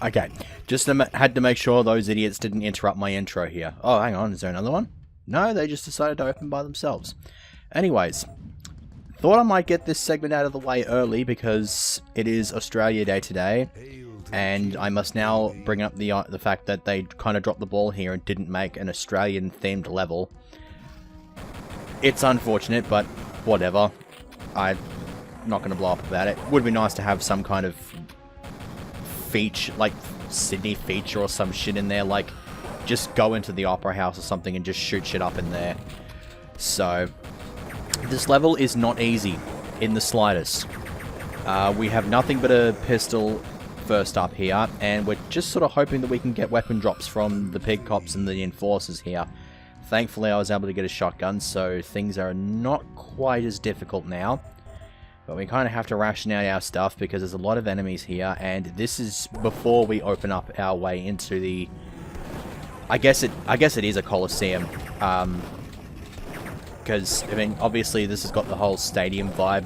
Okay, just had to make sure those idiots didn't interrupt my intro here. Oh, hang on, is there another one? No, they just decided to open by themselves. Anyways, thought I might get this segment out of the way early because it is Australia Day today, and I must now bring up the fact that they kind of dropped the ball here and didn't make an Australian-themed level. It's unfortunate, but whatever. I'm not going to blow up about it. Would be nice to have some kind of feature, like Sydney feature or some shit in there, like just go into the Opera House or something and just shoot shit up in there. So, this level is not easy in the slightest. We have nothing but a pistol first up here, and we're just sort of hoping that we can get weapon drops from the pig cops and the enforcers here. Thankfully, I was able to get a shotgun, so things are not quite as difficult now. But we kind of have to ration out our stuff because there's a lot of enemies here, and this is before we open up our way into the... I guess it is a Coliseum. Because, I mean, obviously this has got the whole stadium vibe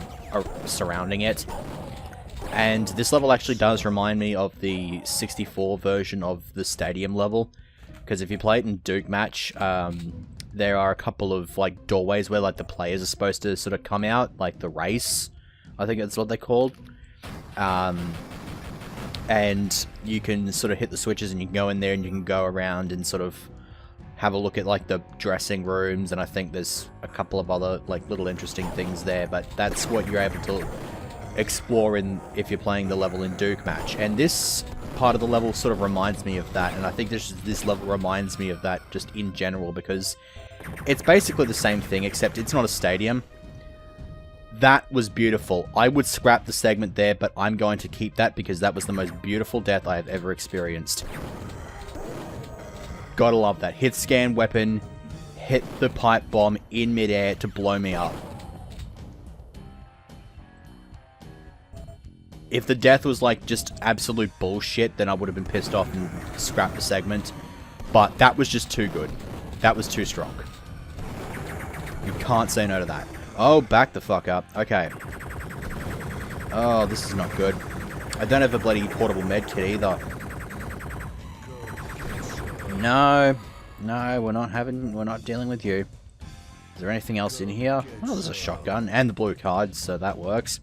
surrounding it. And this level actually does remind me of the 64 version of the stadium level. Because if you play it in Duke Match, there are a couple of, like, doorways where, like, the players are supposed to sort of come out, like the race. I think that's what they're called. And you can sort of hit the switches and you can go in there and you can go around and sort of have a look at, like, the dressing rooms, and I think there's a couple of other, like, little interesting things there, but that's what you're able to explore in if you're playing the level in Duke Match. And this part of the level sort of reminds me of that, and I think this level reminds me of that just in general, because it's basically the same thing, except it's not a stadium. That was beautiful. I would scrap the segment there, but I'm going to keep that because that was the most beautiful death I have ever experienced. Gotta love that. Hit scan weapon, hit the pipe bomb in midair to blow me up. If the death was like just absolute bullshit, then I would have been pissed off and scrapped the segment. But that was just too good. That was too strong. You can't say no to that. Oh, back the fuck up. Okay. Oh, this is not good. I don't have a bloody portable medkit either. No. No, we're not dealing with you. Is there anything else in here? Oh, there's a shotgun and the blue card, so that works.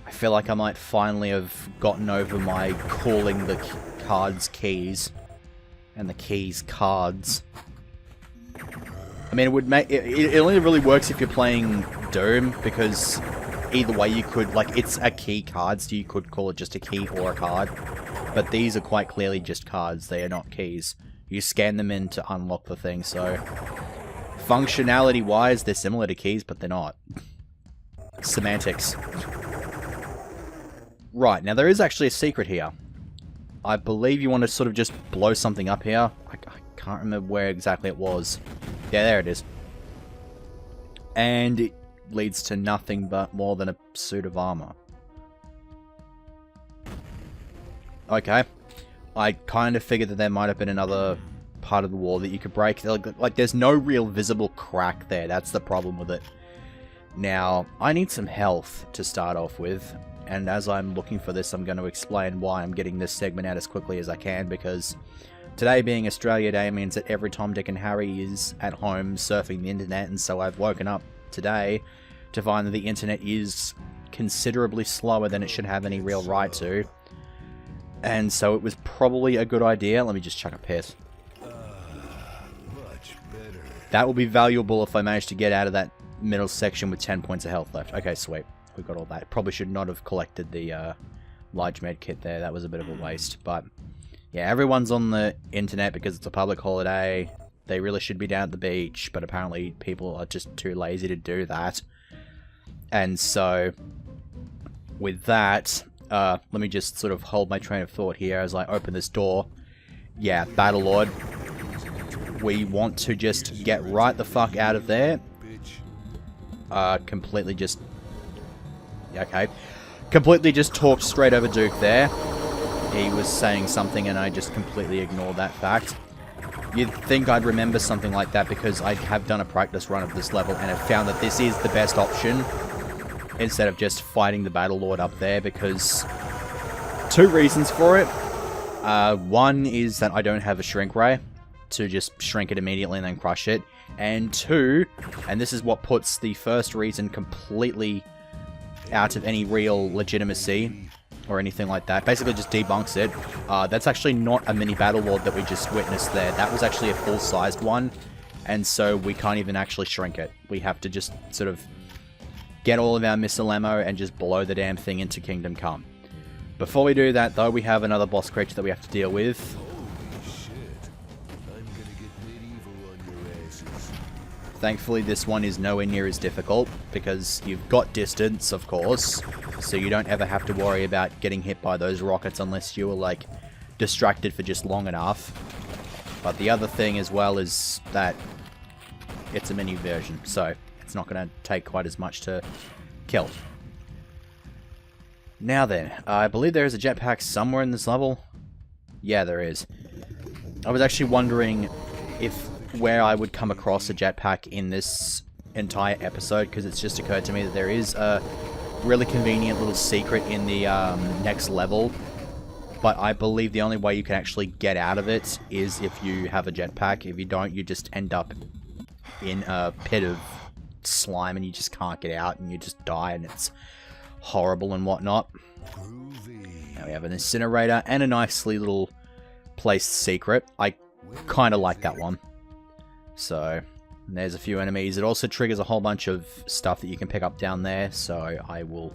I feel like I might finally have gotten over my calling the cards keys. And the keys cards. I mean, it would make it only really works if you're playing Doom, because either way you could, like, it's a key card, so you could call it just a key or a card. But these are quite clearly just cards, they are not keys. You scan them in to unlock the thing, so functionality-wise, they're similar to keys, but they're not. Semantics. Right, now there is actually a secret here. I believe you want to sort of just blow something up here. I can't remember where exactly it was. Yeah, there it is. And it leads to nothing but more than a suit of armor. Okay. I kind of figured that there might have been another part of the wall that you could break. Like, there's no real visible crack there. That's the problem with it. Now, I need some health to start off with. And as I'm looking for this, I'm going to explain why I'm getting this segment out as quickly as I can, because today being Australia Day means that every Tom, Dick and Harry is at home surfing the internet, and so I've woken up today to find that the internet is considerably slower than it should have any real right to. And so it was probably a good idea. Let me just chuck a piss. That will be valuable if I manage to get out of that middle section with 10 points of health left. Okay, sweet. We got all that. Probably should not have collected the large med kit there. That was a bit of a waste. But yeah, everyone's on the internet because it's a public holiday. They really should be down at the beach, but apparently people are just too lazy to do that. And so with that, let me just sort of hold my train of thought here as I open this door. Yeah, Battlelord. We want to just get right the fuck out of there. Completely just... Okay. Completely just talked straight over Duke there. He was saying something and I just completely ignored that fact. You'd think I'd remember something like that because I have done a practice run of this level and have found that this is the best option instead of just fighting the Battlelord up there, because Two reasons for it. One is that I don't have a shrink ray to just shrink it immediately and then crush it. And two, and this is what puts the first reason completely out of any real legitimacy or anything like that. Basically just debunks it. That's actually not a mini battle lord that we just witnessed there. That was actually a full-sized one. And so we can't even actually shrink it. We have to just sort of get all of our missile ammo and just blow the damn thing into Kingdom Come. Before we do that, though, we have another boss creature that we have to deal with. Thankfully, this one is nowhere near as difficult, because you've got distance, of course, so you don't ever have to worry about getting hit by those rockets unless you were, like, distracted for just long enough. But the other thing as well is that it's a mini version, so it's not going to take quite as much to kill. Now then, I believe there is a jetpack somewhere in this level. Yeah, there is. I was actually wondering where I would come across a jetpack in this entire episode, because it's just occurred to me that there is a really convenient little secret in the next level. But I believe the only way you can actually get out of it is if you have a jetpack. If you don't, you just end up in a pit of slime and you just can't get out and you just die and it's horrible and whatnot. Now we have an incinerator and a nicely little placed secret. I kind of like that one. So there's a few enemies. It also triggers a whole bunch of stuff that you can pick up down there. So I will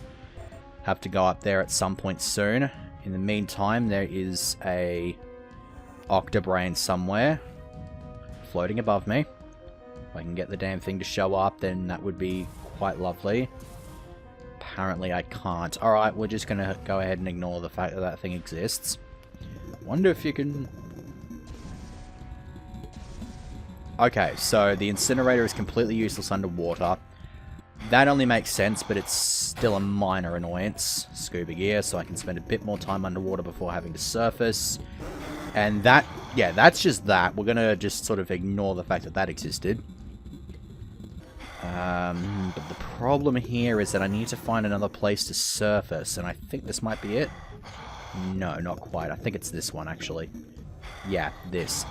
have to go up there at some point soon. In the meantime, there is a Octobrain somewhere floating above me. If I can get the damn thing to show up, then that would be quite lovely. Apparently I can't. Alright, we're just going to go ahead and ignore the fact that that thing exists. Wonder if you can... Okay, so the incinerator is completely useless underwater. That only makes sense, but it's still a minor annoyance. Scuba gear, so I can spend a bit more time underwater before having to surface. And that, yeah, that's just that. We're going to just sort of ignore the fact that that existed. But the problem here is that I need to find another place to surface, and I think this might be it. No, not quite. I think it's this one, actually. Yeah, this.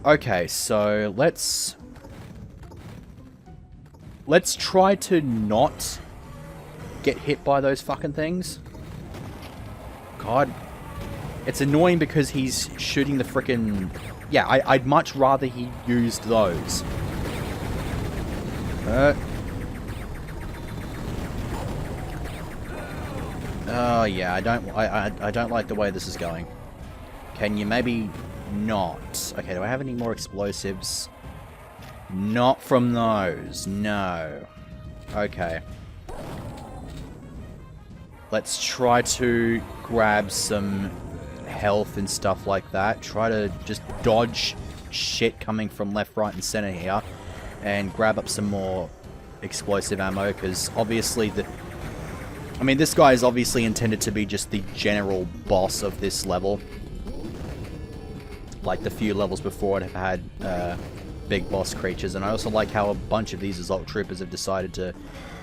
Okay, so let's try to not get hit by those fucking things. God. It's annoying because he's shooting the frickin'... Yeah, I'd much rather he used those. Oh yeah, I don't like the way this is going. Can you maybe not? Okay, do I have any more explosives? Not from those, no. Okay. Let's try to grab some health and stuff like that. Try to just dodge shit coming from left, right, and center here. And grab up some more explosive ammo, because obviously this guy is obviously intended to be just the general boss of this level. Like the few levels before it have had big boss creatures, and I also like how a bunch of these Assault Troopers have decided to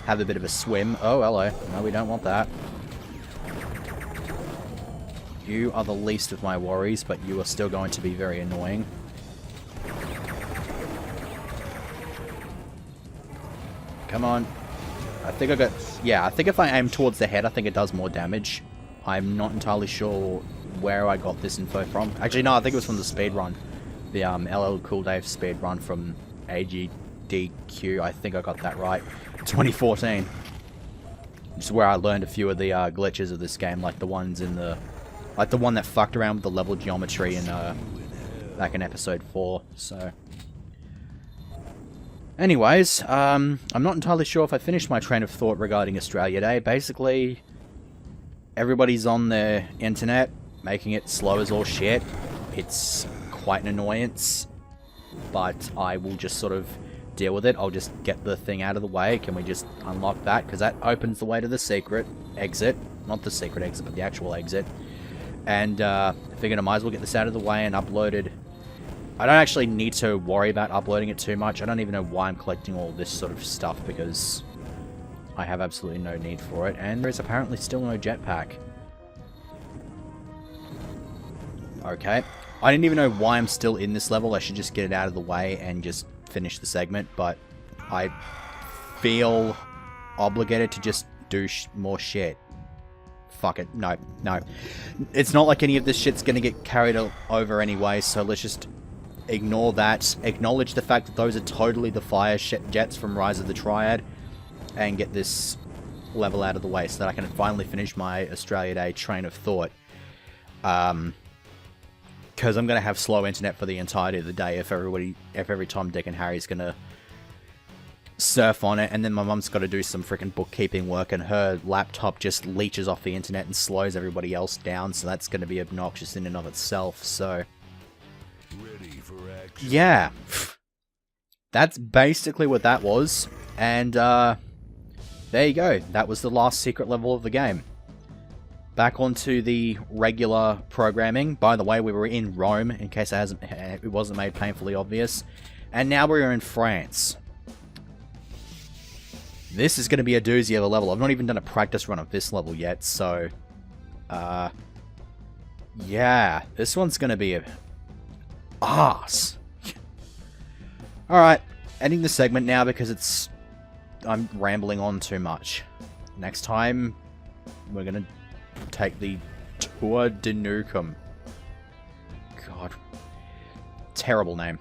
have a bit of a swim. Oh, hello. No, we don't want that. You are the least of my worries, but you are still going to be very annoying. Come on. I think I got... Yeah, I think if I aim towards the head, I think it does more damage. I'm not entirely sure where I got this info from. Actually, no, I think it was from the speedrun. The LL Cool Dave speedrun from AGDQ. I think I got that right. 2014. Which is where I learned a few of the glitches of this game, like the ones in the... Like the one that fucked around with the level geometry in back in episode 4, so... Anyways, I'm not entirely sure if I finished my train of thought regarding Australia Day. Basically, everybody's on the internet, making it slow as all shit. It's quite an annoyance, but I will just sort of deal with it. I'll just get the thing out of the way. Can we just unlock that? Because that opens the way to the secret exit. Not the secret exit, but the actual exit. And I figured I might as well get this out of the way and upload it. I don't actually need to worry about uploading it too much. I don't even know why I'm collecting all this sort of stuff, because I have absolutely no need for it. And there is apparently still no jetpack. Okay. I didn't even know why I'm still in this level. I should just get it out of the way and just finish the segment, but I feel obligated to just do more shit. Fuck it. No, no. It's not like any of this shit's gonna get carried over anyway, so let's just ignore that. Acknowledge the fact that those are totally the fire jets from Rise of the Triad, and get this level out of the way so that I can finally finish my Australia Day train of thought. Because I'm going to have slow internet for the entirety of the day if every Tom, Dick, and Harry's going to surf on it, and then my mum's got to do some freaking bookkeeping work, and her laptop just leeches off the internet and slows everybody else down, so that's going to be obnoxious in and of itself, so... Ready for action. Yeah. That's basically what that was, and, there you go. That was the last secret level of the game. Back onto the regular programming. By the way, we were in Rome, in case it wasn't made painfully obvious. And now we're in France. This is going to be a doozy of a level. I've not even done a practice run of this level yet, so... yeah, this one's going to be a... arse. Alright, ending the segment now because I'm rambling on too much. Next time, we're going to take the Tour de Nukem. God. Terrible name.